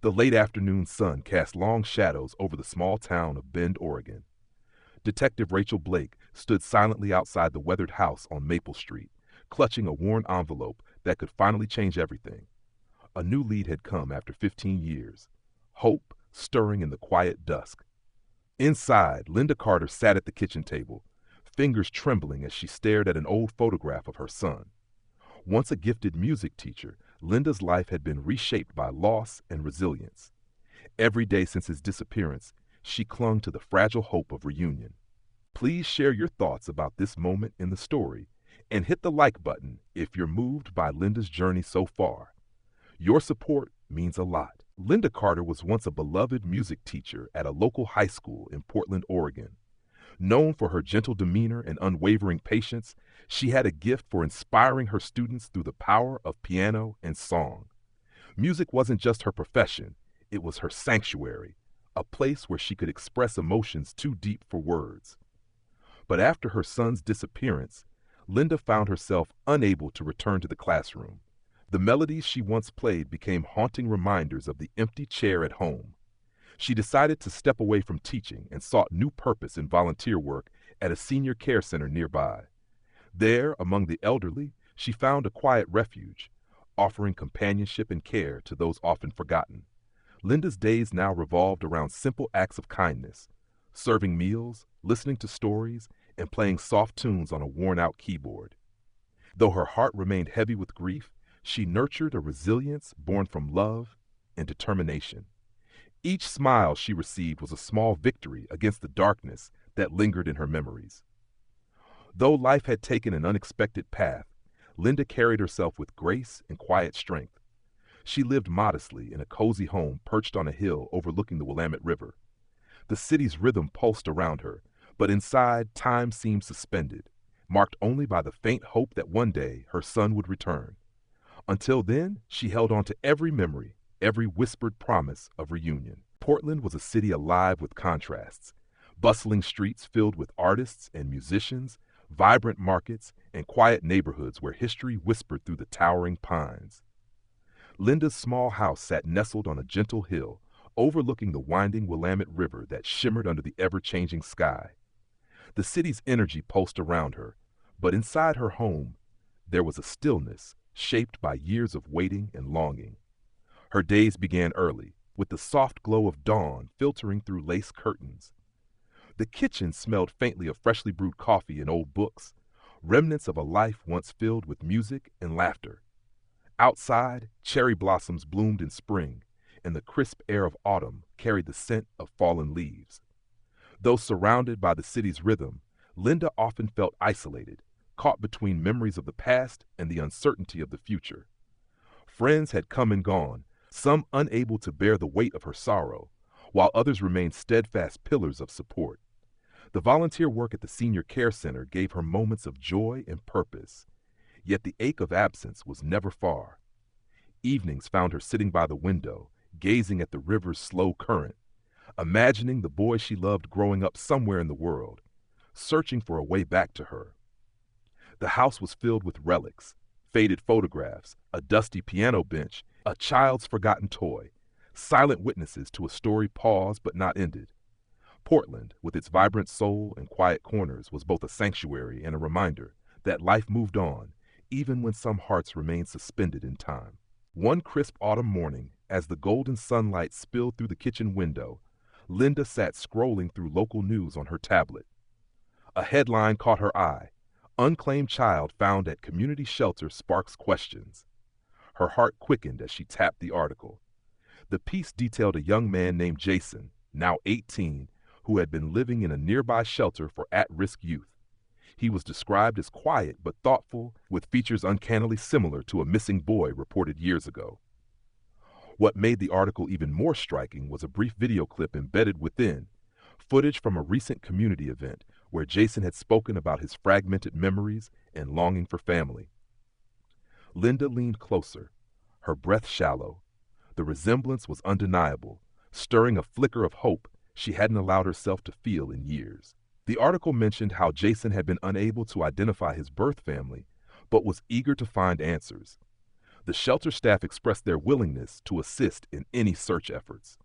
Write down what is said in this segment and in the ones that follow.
The late afternoon sun cast long shadows over the small town of Bend, Oregon. Detective Rachel Blake stood silently outside the weathered house on Maple Street, clutching a worn envelope that could finally change everything. A new lead had come after 15 years. Hope stirring in the quiet dusk. Inside, Linda Carter sat at the kitchen table, fingers trembling as she stared at an old photograph of her son. Once a gifted music teacher, Linda's life had been reshaped by loss and resilience. Every day since his disappearance, she clung to the fragile hope of reunion. Please share your thoughts about this moment in the story and hit the like button if you're moved by Linda's journey so far. Your support means a lot. Linda Carter was once a beloved music teacher at a local high school in Portland, Oregon. Known for her gentle demeanor and unwavering patience, she had a gift for inspiring her students through the power of piano and song. Music wasn't just her profession, it was her sanctuary, a place where she could express emotions too deep for words. But after her son's disappearance, Linda found herself unable to return to the classroom. The melodies she once played became haunting reminders of the empty chair at home. She decided to step away from teaching and sought new purpose in volunteer work at a senior care center nearby. There, among the elderly, she found a quiet refuge, offering companionship and care to those often forgotten. Linda's days now revolved around simple acts of kindness, serving meals, listening to stories, and playing soft tunes on a worn-out keyboard. Though her heart remained heavy with grief, she nurtured a resilience born from love and determination. Each smile she received was a small victory against the darkness that lingered in her memories. Though life had taken an unexpected path, Linda carried herself with grace and quiet strength. She lived modestly in a cozy home perched on a hill overlooking the Willamette River. The city's rhythm pulsed around her, but inside time seemed suspended, marked only by the faint hope that one day her son would return. Until then, she held on to every memory, every whispered promise of reunion. Portland was a city alive with contrasts. Bustling streets filled with artists and musicians, vibrant markets, and quiet neighborhoods where history whispered through the towering pines. Linda's small house sat nestled on a gentle hill, overlooking the winding Willamette River that shimmered under the ever-changing sky. The city's energy pulsed around her, but inside her home, there was a stillness shaped by years of waiting and longing. Her days began early, with the soft glow of dawn filtering through lace curtains. The kitchen smelled faintly of freshly brewed coffee and old books, remnants of a life once filled with music and laughter. Outside, cherry blossoms bloomed in spring, and the crisp air of autumn carried the scent of fallen leaves. Though surrounded by the city's rhythm, Linda often felt isolated, caught between memories of the past and the uncertainty of the future. Friends had come and gone, some unable to bear the weight of her sorrow, while others remained steadfast pillars of support. The volunteer work at the senior care center gave her moments of joy and purpose, yet the ache of absence was never far. Evenings found her sitting by the window, gazing at the river's slow current, imagining the boy she loved growing up somewhere in the world, searching for a way back to her. The house was filled with relics, faded photographs, a dusty piano bench, a child's forgotten toy, silent witnesses to a story paused but not ended. Portland, with its vibrant soul and quiet corners, was both a sanctuary and a reminder that life moved on, even when some hearts remained suspended in time. One crisp autumn morning, as the golden sunlight spilled through the kitchen window, Linda sat scrolling through local news on her tablet. A headline caught her eye: "Unclaimed child found at community shelter sparks questions." Her heart quickened as she tapped the article. The piece detailed a young man named Jason, now 18, who had been living in a nearby shelter for at-risk youth. He was described as quiet but thoughtful, with features uncannily similar to a missing boy reported years ago. What made the article even more striking was a brief video clip embedded within, footage from a recent community event where Jason had spoken about his fragmented memories and longing for family. Linda leaned closer, her breath shallow. The resemblance was undeniable, stirring a flicker of hope she hadn't allowed herself to feel in years. The article mentioned how Jason had been unable to identify his birth family, but was eager to find answers. The shelter staff expressed their willingness to assist in any search efforts.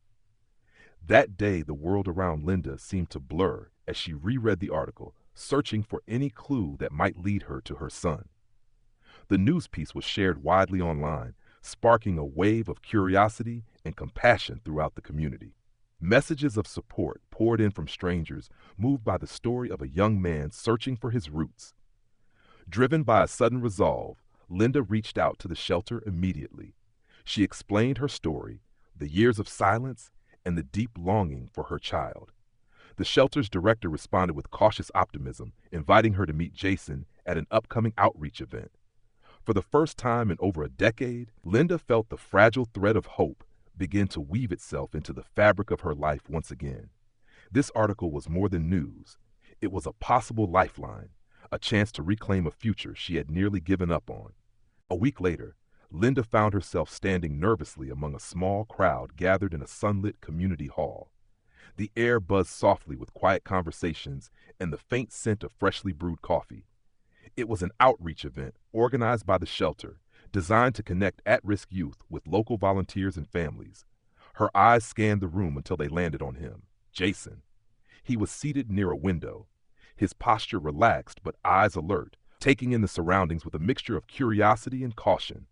That day, the world around Linda seemed to blur as she reread the article, searching for any clue that might lead her to her son. The news piece was shared widely online, sparking a wave of curiosity and compassion throughout the community. Messages of support poured in from strangers, moved by the story of a young man searching for his roots. Driven by a sudden resolve, Linda reached out to the shelter immediately. She explained her story, the years of silence, and the deep longing for her child. The shelter's director responded with cautious optimism, inviting her to meet Jason at an upcoming outreach event. For the first time in over a decade, Linda felt the fragile thread of hope begin to weave itself into the fabric of her life once again. This article was more than news. It was a possible lifeline, a chance to reclaim a future she had nearly given up on. A week later, Linda found herself standing nervously among a small crowd gathered in a sunlit community hall. The air buzzed softly with quiet conversations and the faint scent of freshly brewed coffee. It was an outreach event organized by the shelter, designed to connect at-risk youth with local volunteers and families. Her eyes scanned the room until they landed on him, Jason. He was seated near a window, his posture relaxed but eyes alert, taking in the surroundings with a mixture of curiosity and caution.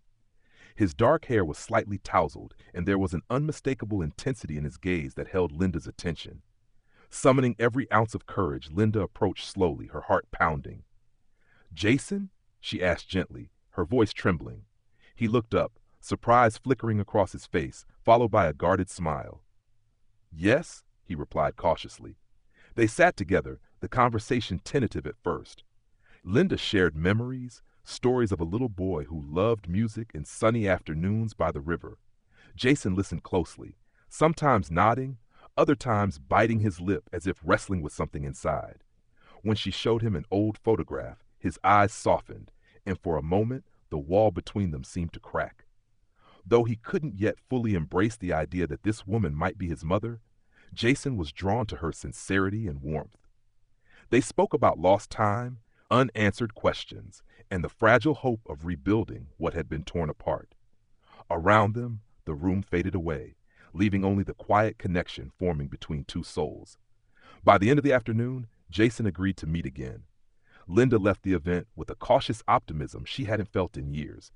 His dark hair was slightly tousled, and there was an unmistakable intensity in his gaze that held Linda's attention. Summoning every ounce of courage, Linda approached slowly, her heart pounding. "Jason?" she asked gently, her voice trembling. He looked up, surprise flickering across his face, followed by a guarded smile. "Yes," he replied cautiously. They sat together, the conversation tentative at first. Linda shared memories, stories of a little boy who loved music and sunny afternoons by the river. Jason listened closely, sometimes nodding, other times biting his lip as if wrestling with something inside. When she showed him an old photograph, his eyes softened, and for a moment the wall between them seemed to crack. Though he couldn't yet fully embrace the idea that this woman might be his mother, Jason was drawn to her sincerity and warmth. They spoke about lost time, unanswered questions, and the fragile hope of rebuilding what had been torn apart. Around them, the room faded away, leaving only the quiet connection forming between two souls. By the end of the afternoon, Jason agreed to meet again. Linda left the event with a cautious optimism she hadn't felt in years,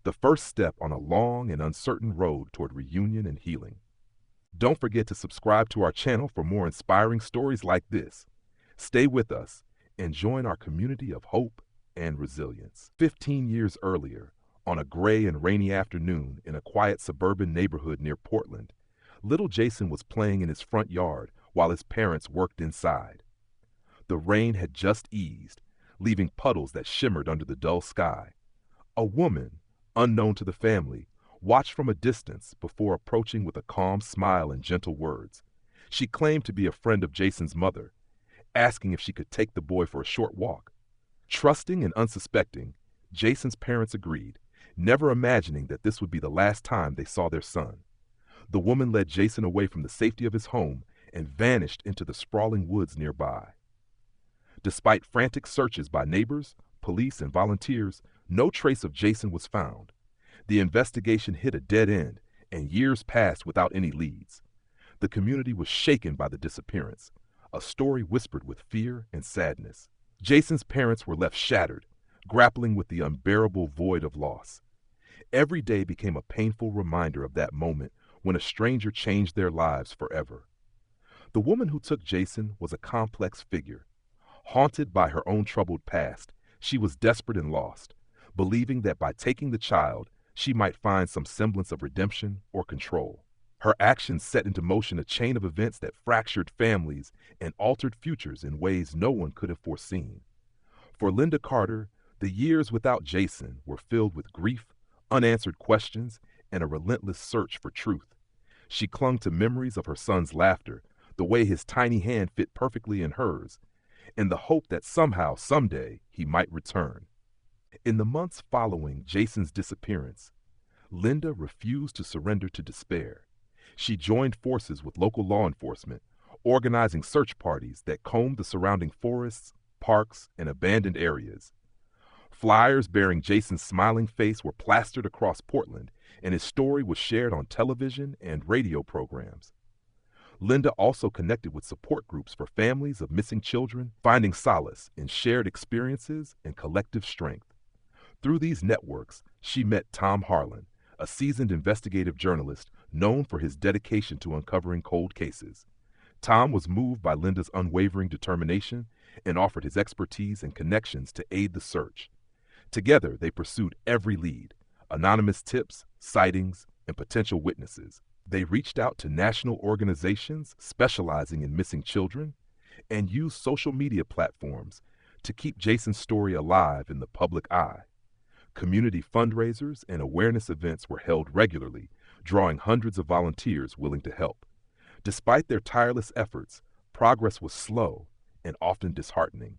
the first step on a long and uncertain road toward reunion and healing. Don't forget to subscribe to our channel for more inspiring stories like this. Stay with us and join our community of hope and resilience. 15 years earlier, on a gray and rainy afternoon in a quiet suburban neighborhood near Portland, little Jason was playing in his front yard while his parents worked inside. The rain had just eased, leaving puddles that shimmered under the dull sky. A woman, unknown to the family, watched from a distance before approaching with a calm smile and gentle words. She claimed to be a friend of Jason's mother, asking if she could take the boy for a short walk. Trusting and unsuspecting, Jason's parents agreed, never imagining that this would be the last time they saw their son. The woman led Jason away from the safety of his home and vanished into the sprawling woods nearby. Despite frantic searches by neighbors, police, and volunteers, no trace of Jason was found. The investigation hit a dead end, and years passed without any leads. The community was shaken by the disappearance, a story whispered with fear and sadness. Jason's parents were left shattered, grappling with the unbearable void of loss. Every day became a painful reminder of that moment when a stranger changed their lives forever. The woman who took Jason was a complex figure. Haunted by her own troubled past, she was desperate and lost, believing that by taking the child, she might find some semblance of redemption or control. Her actions set into motion a chain of events that fractured families and altered futures in ways no one could have foreseen. For Linda Carter, the years without Jason were filled with grief, unanswered questions, and a relentless search for truth. She clung to memories of her son's laughter, the way his tiny hand fit perfectly in hers, and the hope that somehow, someday, he might return. In the months following Jason's disappearance, Linda refused to surrender to despair. She joined forces with local law enforcement, organizing search parties that combed the surrounding forests, parks, and abandoned areas. Flyers bearing Jason's smiling face were plastered across Portland, and his story was shared on television and radio programs. Linda also connected with support groups for families of missing children, finding solace in shared experiences and collective strength. Through these networks, she met Tom Harlan, a seasoned investigative journalist known for his dedication to uncovering cold cases. Tom was moved by Linda's unwavering determination and offered his expertise and connections to aid the search. Together, they pursued every lead: anonymous tips, sightings, and potential witnesses. They reached out to national organizations specializing in missing children and used social media platforms to keep Jason's story alive in the public eye. Community fundraisers and awareness events were held regularly, drawing hundreds of volunteers willing to help. Despite their tireless efforts, progress was slow and often disheartening.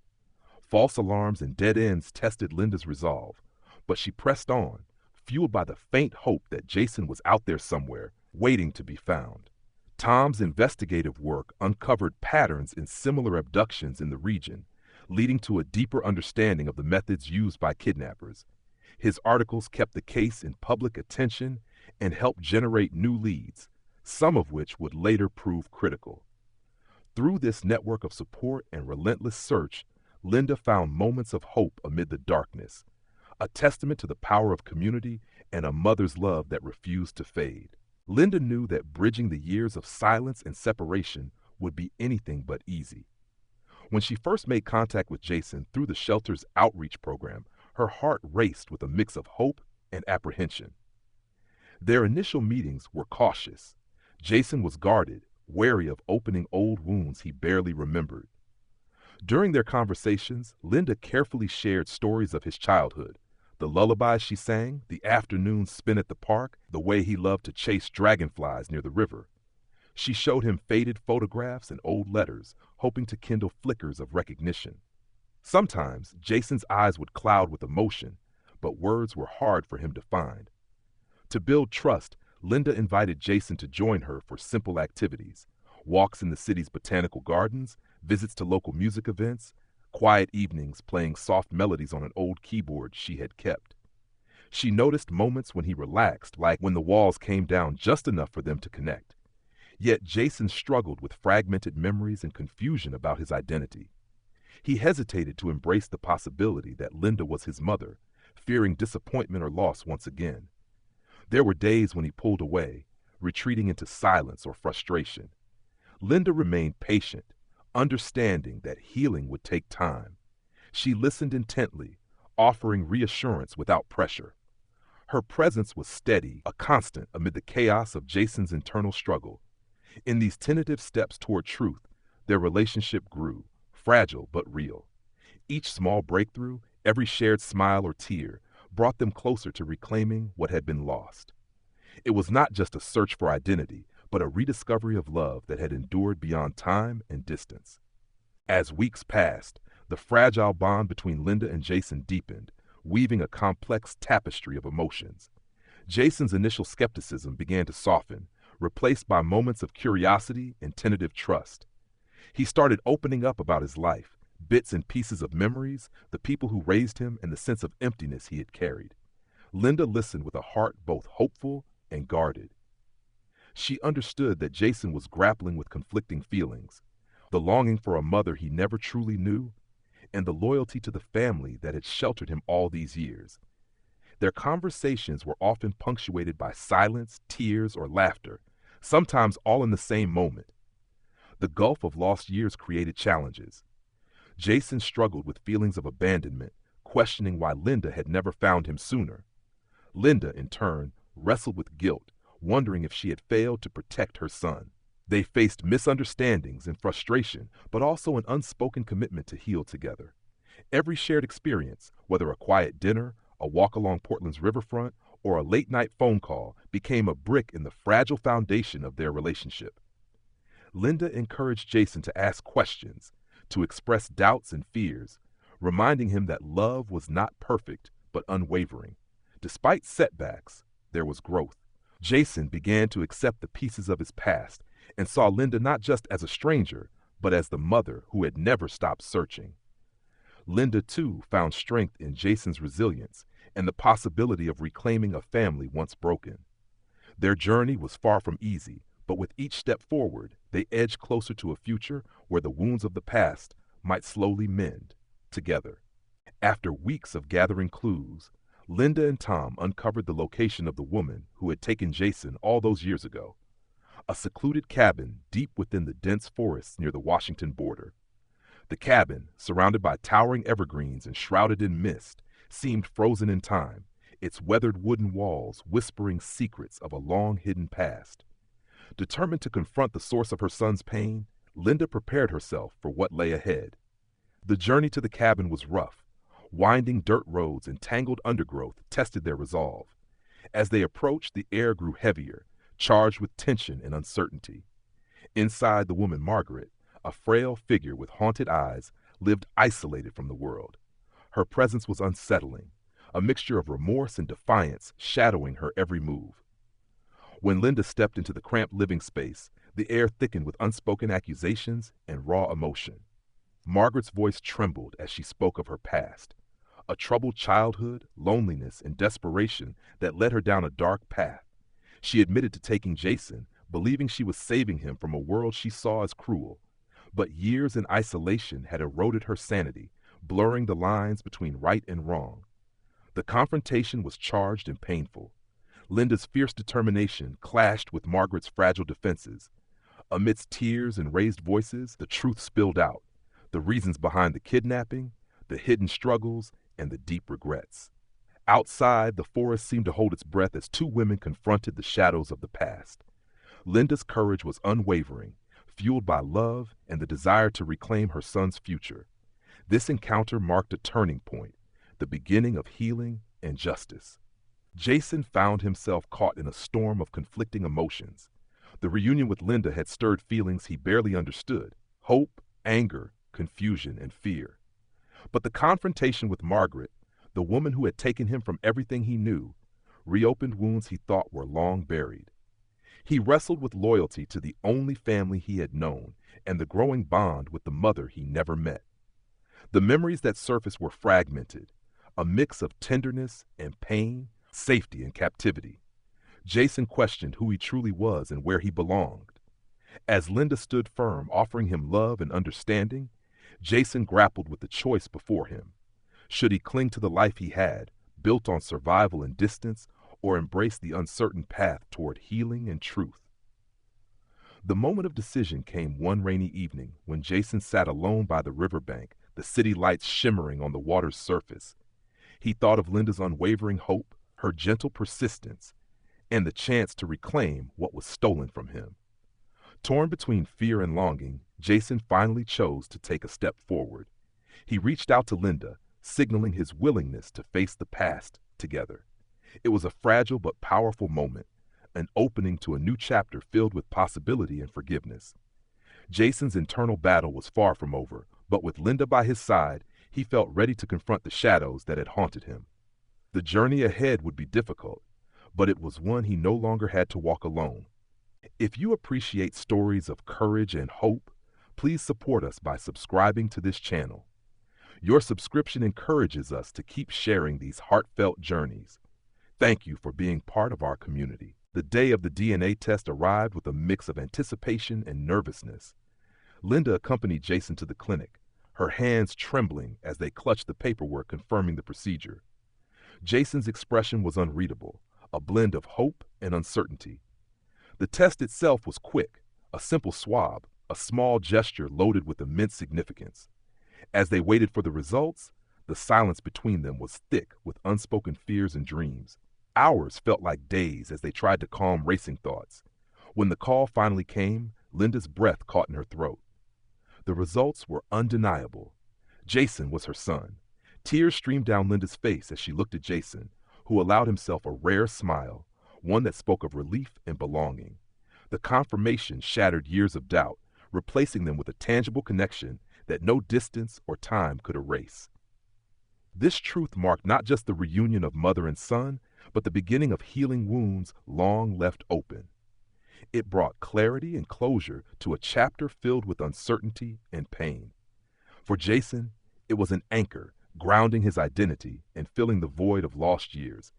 False alarms and dead ends tested Linda's resolve, but she pressed on, fueled by the faint hope that Jason was out there somewhere, waiting to be found. Tom's investigative work uncovered patterns in similar abductions in the region, leading to a deeper understanding of the methods used by kidnappers. His articles kept the case in public attention and helped generate new leads, some of which would later prove critical. Through this network of support and relentless search, Linda found moments of hope amid the darkness, a testament to the power of community and a mother's love that refused to fade. Linda knew that bridging the years of silence and separation would be anything but easy. When she first made contact with Jason through the shelter's outreach program, her heart raced with a mix of hope and apprehension. Their initial meetings were cautious. Jason was guarded, wary of opening old wounds he barely remembered. During their conversations, Linda carefully shared stories of his childhood: the lullabies she sang, the afternoons spent at the park, the way he loved to chase dragonflies near the river. She showed him faded photographs and old letters, hoping to kindle flickers of recognition. Sometimes Jason's eyes would cloud with emotion, but words were hard for him to find. To build trust, Linda invited Jason to join her for simple activities: walks in the city's botanical gardens, visits to local music events, quiet evenings playing soft melodies on an old keyboard she had kept. She noticed moments when he relaxed, like when the walls came down just enough for them to connect. Yet Jason struggled with fragmented memories and confusion about his identity. He hesitated to embrace the possibility that Linda was his mother, fearing disappointment or loss once again. There were days when he pulled away, retreating into silence or frustration. Linda remained patient, understanding that healing would take time. She listened intently, offering reassurance without pressure. Her presence was steady, a constant amid the chaos of Jason's internal struggle. In these tentative steps toward truth, their relationship grew, fragile but real. Each small breakthrough, every shared smile or tear, brought them closer to reclaiming what had been lost. It was not just a search for identity, but a rediscovery of love that had endured beyond time and distance. As weeks passed, the fragile bond between Linda and Jason deepened, weaving a complex tapestry of emotions. Jason's initial skepticism began to soften, replaced by moments of curiosity and tentative trust. He started opening up about his life, bits and pieces of memories, the people who raised him, and the sense of emptiness he had carried. Linda listened with a heart both hopeful and guarded. She understood that Jason was grappling with conflicting feelings: the longing for a mother he never truly knew, and the loyalty to the family that had sheltered him all these years. Their conversations were often punctuated by silence, tears, or laughter, sometimes all in the same moment. The gulf of lost years created challenges. Jason struggled with feelings of abandonment, questioning why Linda had never found him sooner. Linda, in turn, wrestled with guilt, wondering if she had failed to protect her son. They faced misunderstandings and frustration, but also an unspoken commitment to heal together. Every shared experience, whether a quiet dinner, a walk along Portland's riverfront, or a late-night phone call, became a brick in the fragile foundation of their relationship. Linda encouraged Jason to ask questions, to express doubts and fears, reminding him that love was not perfect but unwavering. Despite setbacks, there was growth. Jason began to accept the pieces of his past and saw Linda not just as a stranger, but as the mother who had never stopped searching. Linda, too, found strength in Jason's resilience and the possibility of reclaiming a family once broken. Their journey was far from easy, but with each step forward, they edged closer to a future where the wounds of the past might slowly mend together. After weeks of gathering clues, Linda and Tom uncovered the location of the woman who had taken Jason all those years ago, a secluded cabin deep within the dense forests near the Washington border. The cabin, surrounded by towering evergreens and shrouded in mist, seemed frozen in time, its weathered wooden walls whispering secrets of a long-hidden past. Determined to confront the source of her son's pain, Linda prepared herself for what lay ahead. The journey to the cabin was rough. Winding dirt roads and tangled undergrowth tested their resolve. As they approached, the air grew heavier, charged with tension and uncertainty. Inside, the woman Margaret, a frail figure with haunted eyes, lived isolated from the world. Her presence was unsettling, a mixture of remorse and defiance shadowing her every move. When Linda stepped into the cramped living space, the air thickened with unspoken accusations and raw emotion. Margaret's voice trembled as she spoke of her past, a troubled childhood, loneliness, and desperation that led her down a dark path. She admitted to taking Jason, believing she was saving him from a world she saw as cruel. But years in isolation had eroded her sanity, blurring the lines between right and wrong. The confrontation was charged and painful. Linda's fierce determination clashed with Margaret's fragile defenses. Amidst tears and raised voices, the truth spilled out, the reasons behind the kidnapping, the hidden struggles, and the deep regrets. Outside, the forest seemed to hold its breath as two women confronted the shadows of the past. Linda's courage was unwavering, fueled by love and the desire to reclaim her son's future. This encounter marked a turning point, the beginning of healing and justice. Jason found himself caught in a storm of conflicting emotions. The reunion with Linda had stirred feelings he barely understood: hope, anger, confusion, and fear. But the confrontation with Margaret, the woman who had taken him from everything he knew, reopened wounds he thought were long buried. He wrestled with loyalty to the only family he had known and the growing bond with the mother he never met. The memories that surfaced were fragmented, a mix of tenderness and pain, safety and captivity. Jason questioned who he truly was and where he belonged. As Linda stood firm, offering him love and understanding, Jason grappled with the choice before him. Should he cling to the life he had, built on survival and distance, or embrace the uncertain path toward healing and truth? The moment of decision came one rainy evening when Jason sat alone by the riverbank, the city lights shimmering on the water's surface. He thought of Linda's unwavering hope, her gentle persistence, and the chance to reclaim what was stolen from him. Torn between fear and longing, Jason finally chose to take a step forward. He reached out to Linda, signaling his willingness to face the past together. It was a fragile but powerful moment, an opening to a new chapter filled with possibility and forgiveness. Jason's internal battle was far from over, but with Linda by his side, he felt ready to confront the shadows that had haunted him. The journey ahead would be difficult, but it was one he no longer had to walk alone. If you appreciate stories of courage and hope, please support us by subscribing to this channel. Your subscription encourages us to keep sharing these heartfelt journeys. Thank you for being part of our community. The day of the DNA test arrived with a mix of anticipation and nervousness. Linda accompanied Jason to the clinic, her hands trembling as they clutched the paperwork confirming the procedure. Jason's expression was unreadable, a blend of hope and uncertainty. The test itself was quick, a simple swab, a small gesture loaded with immense significance. As they waited for the results, the silence between them was thick with unspoken fears and dreams. Hours felt like days as they tried to calm racing thoughts. When the call finally came, Linda's breath caught in her throat. The results were undeniable. Jason was her son. Tears streamed down Linda's face as she looked at Jason, who allowed himself a rare smile, one that spoke of relief and belonging. The confirmation shattered years of doubt, replacing them with a tangible connection that no distance or time could erase. This truth marked not just the reunion of mother and son, but the beginning of healing wounds long left open. It brought clarity and closure to a chapter filled with uncertainty and pain. For Jason, It was an anchor, grounding his identity and filling the void of lost years.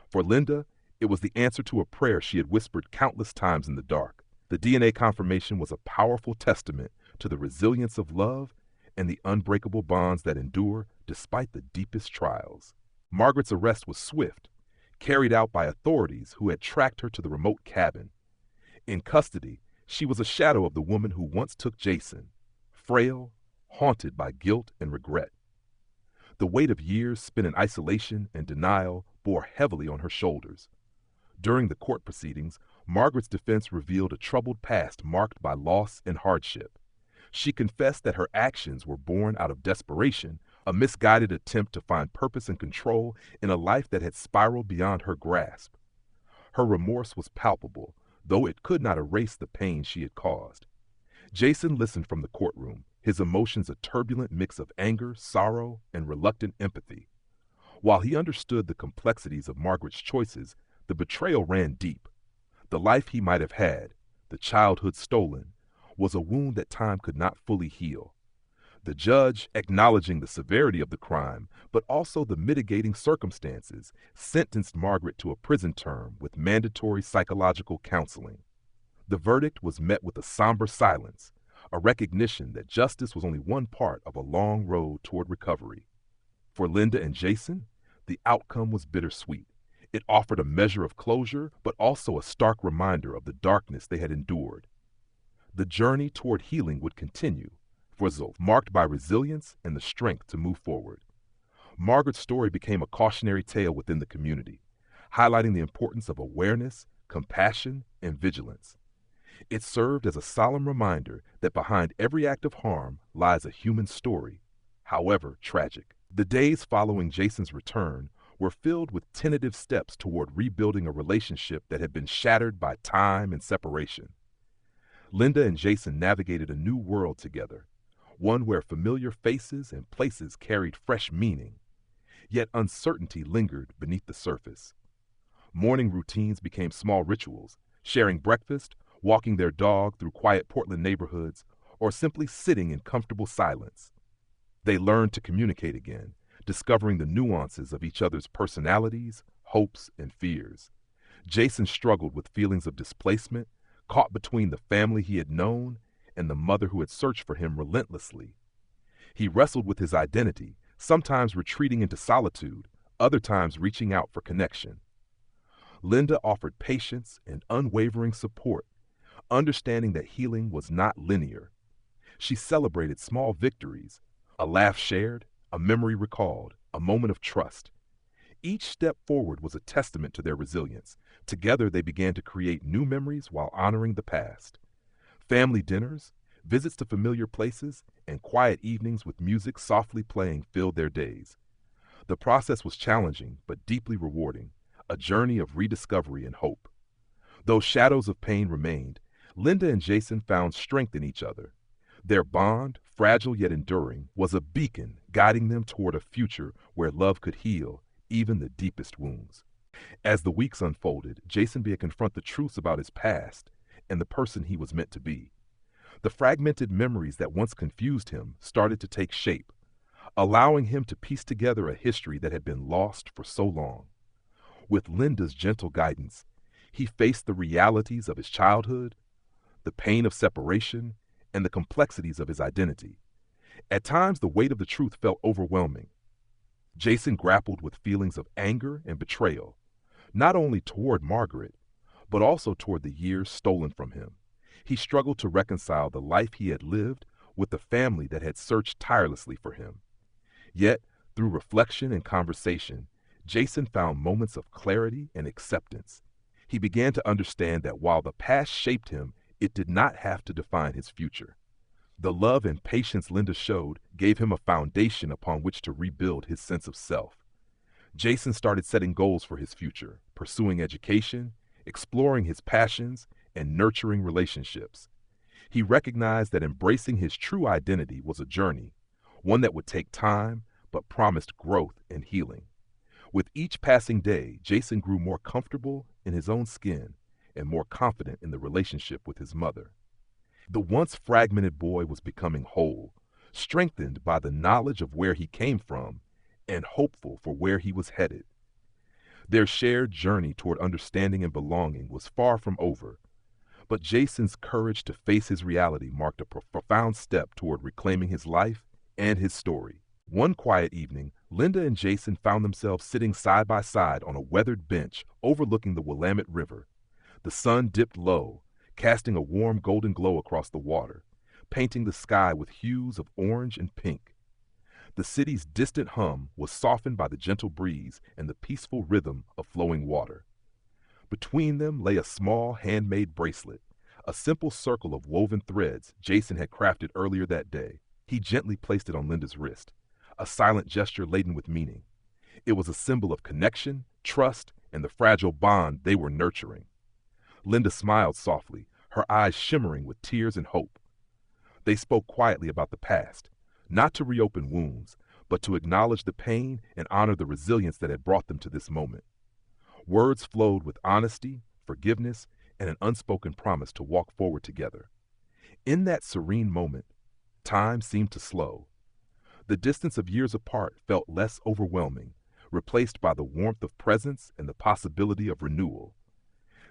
For Linda, it was the answer to a prayer she had whispered countless times in the dark. The DNA confirmation was a powerful testament to the resilience of love and the unbreakable bonds that endure despite the deepest trials. Margaret's arrest was swift, carried out by authorities who had tracked her to the remote cabin. In custody, she was a shadow of the woman who once took Jason, frail, haunted by guilt and regret. The weight of years spent in isolation and denial bore heavily on her shoulders. During the court proceedings, Margaret's defense revealed a troubled past marked by loss and hardship. She confessed that her actions were born out of desperation, a misguided attempt to find purpose and control in a life that had spiraled beyond her grasp. Her remorse was palpable, though it could not erase the pain she had caused. Jason listened from the courtroom, his emotions a turbulent mix of anger, sorrow, and reluctant empathy. While he understood the complexities of Margaret's choices, the betrayal ran deep. The life he might have had, the childhood stolen, was a wound that time could not fully heal. The judge, acknowledging the severity of the crime, but also the mitigating circumstances, sentenced Margaret to a prison term with mandatory psychological counseling. The verdict was met with a somber silence, a recognition that justice was only one part of a long road toward recovery. For Linda and Jason, the outcome was bittersweet. It offered a measure of closure, but also a stark reminder of the darkness they had endured. The journey toward healing would continue, for Zoe, marked by resilience and the strength to move forward. Margaret's story became a cautionary tale within the community, highlighting the importance of awareness, compassion, and vigilance. It served as a solemn reminder that behind every act of harm lies a human story, however tragic. The days following Jason's return were filled with tentative steps toward rebuilding a relationship that had been shattered by time and separation. Linda and Jason navigated a new world together, one where familiar faces and places carried fresh meaning, yet uncertainty lingered beneath the surface. Morning routines became small rituals, sharing breakfast, walking their dog through quiet Portland neighborhoods, or simply sitting in comfortable silence. They learned to communicate again, discovering the nuances of each other's personalities, hopes, and fears. Jason struggled with feelings of displacement, caught between the family he had known and the mother who had searched for him relentlessly. He wrestled with his identity, sometimes retreating into solitude, other times reaching out for connection. Linda offered patience and unwavering support, understanding that healing was not linear. She celebrated small victories, a laugh shared, a memory recalled, a moment of trust. Each step forward was a testament to their resilience. Together they began to create new memories while honoring the past. Family dinners, visits to familiar places, and quiet evenings with music softly playing filled their days. The process was challenging but deeply rewarding, a journey of rediscovery and hope. Though shadows of pain remained, Linda and Jason found strength in each other. Their bond, fragile yet enduring, was a beacon guiding them toward a future where love could heal even the deepest wounds. As the weeks unfolded, Jason began to confront the truths about his past and the person he was meant to be. The fragmented memories that once confused him started to take shape, allowing him to piece together a history that had been lost for so long. With Linda's gentle guidance, he faced the realities of his childhood, the pain of separation, and the complexities of his identity. At times, the weight of the truth felt overwhelming. Jason grappled with feelings of anger and betrayal, not only toward Margaret, but also toward the years stolen from him. He struggled to reconcile the life he had lived with the family that had searched tirelessly for him. Yet, through reflection and conversation, Jason found moments of clarity and acceptance. He began to understand that while the past shaped him, it did not have to define his future. The love and patience Linda showed gave him a foundation upon which to rebuild his sense of self. Jason started setting goals for his future, pursuing education, exploring his passions, and nurturing relationships. He recognized that embracing his true identity was a journey, one that would take time, but promised growth and healing. With each passing day, Jason grew more comfortable in his own skin and more confident in the relationship with his mother. The once fragmented boy was becoming whole, strengthened by the knowledge of where he came from and hopeful for where he was headed. Their shared journey toward understanding and belonging was far from over, but Jason's courage to face his reality marked a profound step toward reclaiming his life and his story. One quiet evening, Linda and Jason found themselves sitting side by side on a weathered bench overlooking the Willamette River. The sun dipped low, casting a warm golden glow across the water, painting the sky with hues of orange and pink. The city's distant hum was softened by the gentle breeze and the peaceful rhythm of flowing water. Between them lay a small handmade bracelet, a simple circle of woven threads Jason had crafted earlier that day. He gently placed it on Linda's wrist, a silent gesture laden with meaning. It was a symbol of connection, trust, and the fragile bond they were nurturing. Linda smiled softly, her eyes shimmering with tears and hope. They spoke quietly about the past, not to reopen wounds, but to acknowledge the pain and honor the resilience that had brought them to this moment. Words flowed with honesty, forgiveness, and an unspoken promise to walk forward together. In that serene moment, time seemed to slow. The distance of years apart felt less overwhelming, replaced by the warmth of presence and the possibility of renewal.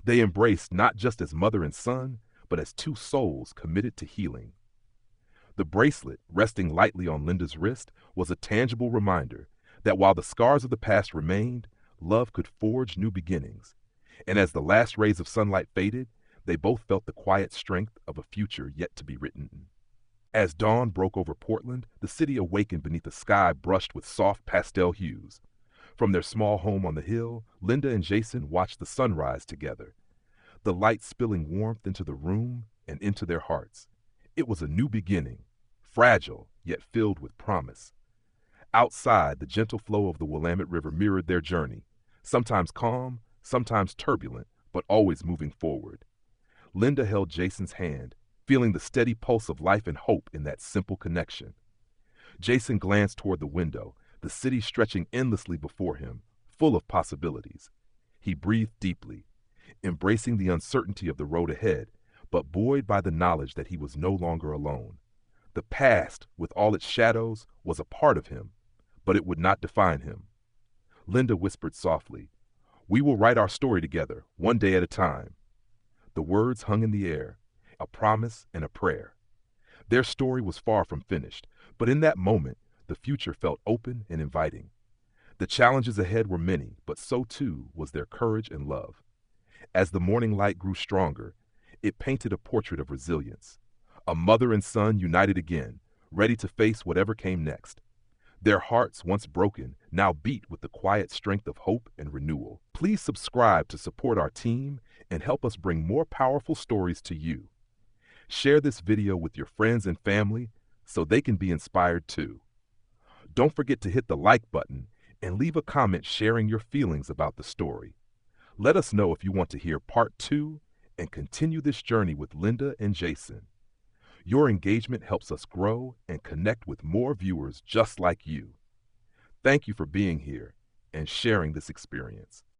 They embraced not just as mother and son, but as two souls committed to healing. The bracelet, resting lightly on Linda's wrist, was a tangible reminder that while the scars of the past remained, love could forge new beginnings. And as the last rays of sunlight faded, they both felt the quiet strength of a future yet to be written. As dawn broke over Portland, the city awakened beneath a sky brushed with soft pastel hues. From their small home on the hill, Linda and Jason watched the sunrise together, the light spilling warmth into the room and into their hearts. It was a new beginning, fragile yet filled with promise. Outside, the gentle flow of the Willamette River mirrored their journey, sometimes calm, sometimes turbulent, but always moving forward. Linda held Jason's hand, feeling the steady pulse of life and hope in that simple connection. Jason glanced toward the window, the city stretching endlessly before him, full of possibilities. He breathed deeply, embracing the uncertainty of the road ahead, but buoyed by the knowledge that he was no longer alone. The past, with all its shadows, was a part of him, but it would not define him. Linda whispered softly, "We will write our story together, one day at a time." The words hung in the air, a promise and a prayer. Their story was far from finished, but in that moment, the future felt open and inviting. The challenges ahead were many, but so too was their courage and love. As the morning light grew stronger, it painted a portrait of resilience. A mother and son united again, ready to face whatever came next. Their hearts, once broken, now beat with the quiet strength of hope and renewal. Please subscribe to support our team and help us bring more powerful stories to you. Share this video with your friends and family so they can be inspired too. Don't forget to hit the like button and leave a comment sharing your feelings about the story. Let us know if you want to hear part 2 and continue this journey with Linda and Jason. Your engagement helps us grow and connect with more viewers just like you. Thank you for being here and sharing this experience.